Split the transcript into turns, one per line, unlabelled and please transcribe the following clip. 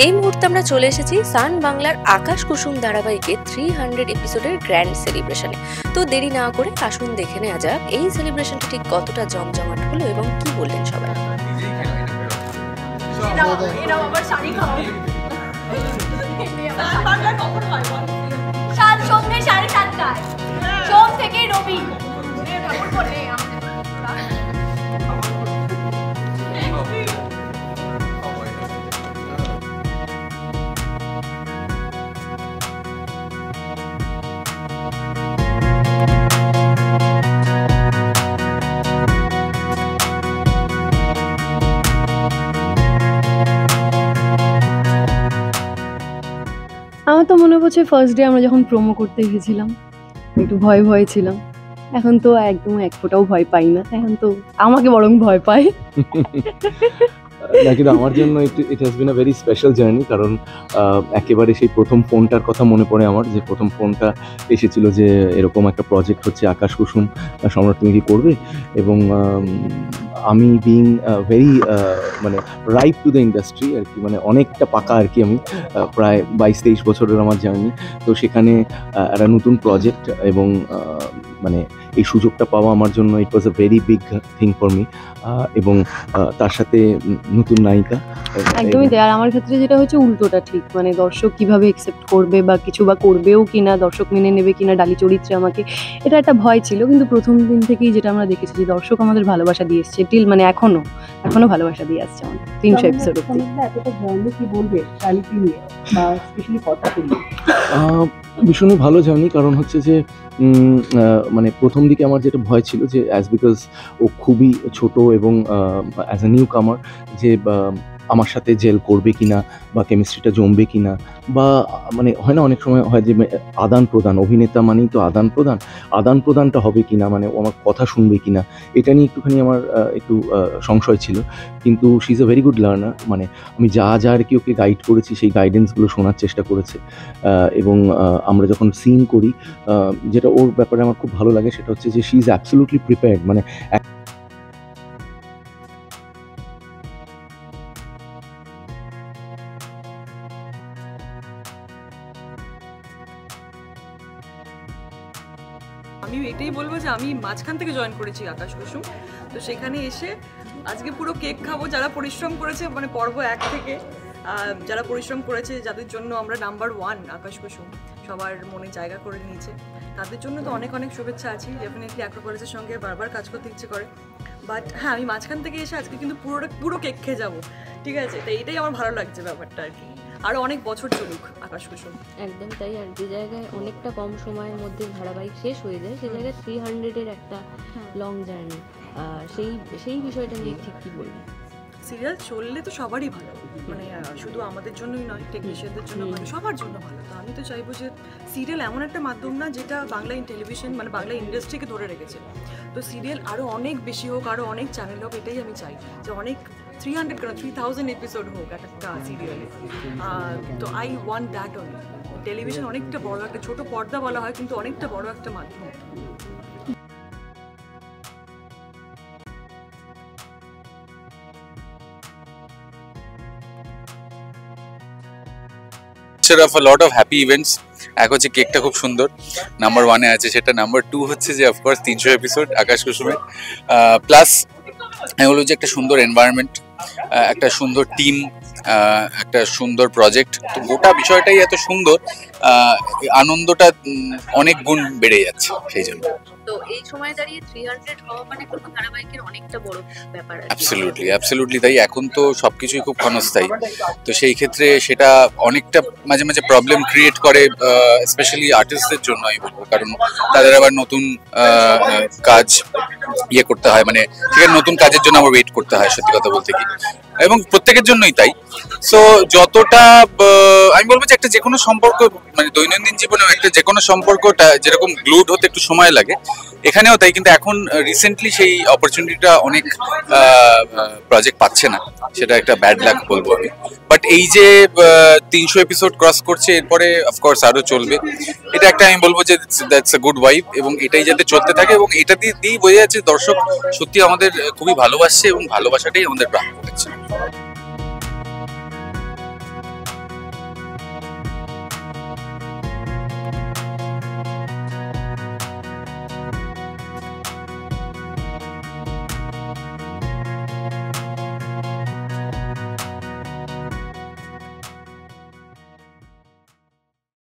এই মুহূর্তে আমরা চলে এসেছি সান বাংলার আকাশ কুসুম ধারাবাহিকের 300 এপিসোডের গ্র্যান্ড সেলিব্রেশনে। তো দেরি না করে আসুন দেখে নেওয়া যাক এই সেলিব্রেশনটা ঠিক কতটা জমজমাট হলো এবং কি বললেন সবাই।
সন্ধ্যে 7:30টায় সোম থেকে রবি
আমার তো মনে পড়ছে ফার্স্ট ডে আমরা যখন প্রোমো করতে গেছিলাম একটু ভয় ছিলাম, এখন তো একদম এক ফোঁটাও ভয় পাই না, এখন তো আমাকে বরং ভয় পাই।
না, কিন্তু আমার জন্য it has been a very special journey, কারণ একেবারে সেই প্রথম ফোনটার কথা মনে পড়ে আমার, যে প্রথম ফোনটা এসেছিল যে এরকম একটা প্রজেক্ট হচ্ছে আকাশ কুসুম, সম্রাট তুমি কি করবে, এবং আমি বিং ভেরি মানে রাইট টু দ্য ইন্ডাস্ট্রি আর কি, মানে অনেকটা পাকা আর কি, আমি প্রায় 22-23 বছরের আমার জার্নি, তো সেখানে একটা নতুন প্রজেক্ট এবং মানে এই সুযোগটা পাওয়া আমার জন্য it was a very big thing for me, এবং তার সাথে নতুন নায়িকা
একদমই তাই। আর আমার ক্ষেত্রে যেটা হচ্ছে উল্টোটা, ঠিক মানে দর্শক কিভাবে একসেপ্ট করবে বা কিছু বা করবেও কিনা, দর্শক মেনে নেবে কিনা ডালি চরিত্রে আমাকে, এটা একটা ভয় ছিল। কিন্তু প্রথম দিন থেকেই যেটা আমরা দেখেছি যে দর্শক আমাদের ভালোবাসা দিয়ে এসছে, টিল মানে এখনো ভালোবাসা দিয়ে আসছে আমাদের 300 এপিসোড অবধি।
কি বলবে ডালিকে নিয়ে বা স্পেশালি কথাকে নিয়ে?
ভীষণই ভালো জার্নি, কারণ হচ্ছে যে মানে প্রথম দিকে আমার যেটা ভয় ছিল যে বিকজ ও খুবই ছোট এবং অ্যাজ এ নিউ কামার, যে আমার সাথে জেল করবে কিনা বা কেমিস্ট্রিটা জমবে কিনা, বা মানে হয় না অনেক সময় হয় যে আদান প্রদান, অভিনেতা মানেই তো আদান প্রদানটা হবে কিনা, মানে ও আমার কথা শুনবে কিনা, এটা নিয়ে একটুখানি আমার একটু সংশয় ছিল। কিন্তু she is a very good learner, মানে আমি যা আর কি ওকে গাইড করেছি সেই গাইডেন্সগুলো শোনার চেষ্টা করেছে, এবং আমরা যখন সিন করি, যেটা ওর ব্যাপারে আমার খুব ভালো লাগে সেটা হচ্ছে যে শি ইজ অ্যাবসলিউটলি প্রিপেয়ার্ড, মানে
আমি এটাই বলবো যে আমি মাঝখান থেকে জয়েন করেছি আকাশ কুসুম, তো সেখানে এসে আজকে পুরো কেক খাবো, যারা পরিশ্রম করেছে মানে পর্ব 1 থেকে যারা পরিশ্রম করেছে, যাদের জন্য আমরা নাম্বার 1 আকাশ কুসুম সবার মনে জায়গা করে নিয়েছে, তাদের জন্য তো অনেক অনেক শুভেচ্ছা আছে। ডেফিনেটলি অ্যাক্রোপলিসের সঙ্গে বারবার কাজ করতে ইচ্ছে করে, বাট হ্যাঁ আমি মাঝখান থেকে এসে আজকে কিন্তু পুরো কেক খেয়ে যাবো, ঠিক আছে? তো এটাই আমার ভালো লাগছে ব্যাপারটা আর কি, আরও অনেক বছর চলুক আকাশ কুসুম।
একদম তাই। আর যে জায়গায় অনেকটা কম সময়ের মধ্যে ধারাবাহিক শেষ হয়ে যায়, সে জায়গায় 300-এর একটা লং জার্নি, সেই বিষয়টা নিয়ে ঠিক কী বলবো?
সিরিয়াল চললে তো সবারই ভালো, মানে শুধু আমাদের জন্যই নয়, টেকনিশিয়ানদের জন্য ভালো, সবার জন্য ভালো। তো আমি তো চাইবো যে সিরিয়াল এমন একটা মাধ্যম না যেটা বাংলা টেলিভিশন মানে বাংলা ইন্ডাস্ট্রিকে ধরে রেখেছে, তো সিরিয়াল আরও অনেক বেশি হোক, আরও অনেক চ্যানেল হোক, এটাই আমি চাই যে অনেক 300 এপিসোড হোক একটা সিরিয়ালে। তো I want that only. Television অনেকটা বড় একটা, ছোট পর্দা বলা হয় কিন্তু অনেকটা বড় একটা মাধ্যম।
of a lot of happy events, এক হচ্ছে কেকটা খুব সুন্দর, নাম্বার 1-এ আছে সেটা, নাম্বার 2 হচ্ছে যে অফকোর্স 300 এপিসোড আকাশ কুসুমের, প্লাস আমি বলবো যে একটা সুন্দর এনভায়রনমেন্ট, একটা সুন্দর টিম, একটা সুন্দর প্রজেক্ট, তো গোটা বিষয়টাই এত সুন্দর, আনন্দটা অনেক গুণ বেড়ে যাচ্ছে সেই জন্য।
তো এই সময় দাঁড়িয়ে 300 হওয়া মানে কোনো ধারাবাহিকের অনেকটা বড় ব্যাপার আর কি।
অ্যাবসলিউটলি তাই। এখন তো সবকিছুই খুব ক্ষণস্থায়ী, তো সেই ক্ষেত্রে সেটা অনেকটা মাঝে মাঝে প্রবলেম ক্রিয়েট করে, স্পেশালি আর্টিস্টদের জন্য আমি বলবো, কারণ তাদের আবার নতুন কাজ ইয়ে করতে হয়, মানে সেখানে নতুন কাজের জন্য আবার ওয়েট করতে হয়, সত্যি কথা বলতে কি, এবং প্রত্যেকের জন্যই তাই। সো যতটা আমি বলবো যে একটা যে কোনো সম্পর্ক, মানে দৈনন্দিন জীবনেও একটা যে কোনো সম্পর্কটা যেরকম গ্লুড হতে একটু সময় লাগে, এখানেও তাই। কিন্তু এখন রিসেন্টলি সেই অপরচুনিটিটা অনেক প্রজেক্ট পাচ্ছে না, সেটা একটা ব্যাড লাক বলবো আমি। বাট এই যে 300 এপিসোড ক্রস করছে, এরপরে অফকোর্স আরো চলবে, এটা একটা আমি বলবো যে দ্যাটস আ গুড ভাইব, এবং এটাই যাতে চলতে থাকে, এবং এটা দিয়েই বোঝা যাচ্ছে দর্শক সত্যি আমাদের খুবই ভালোবাসছে, এবং ভালোবাসাটাই আমাদের প্রাপ্য হচ্ছে।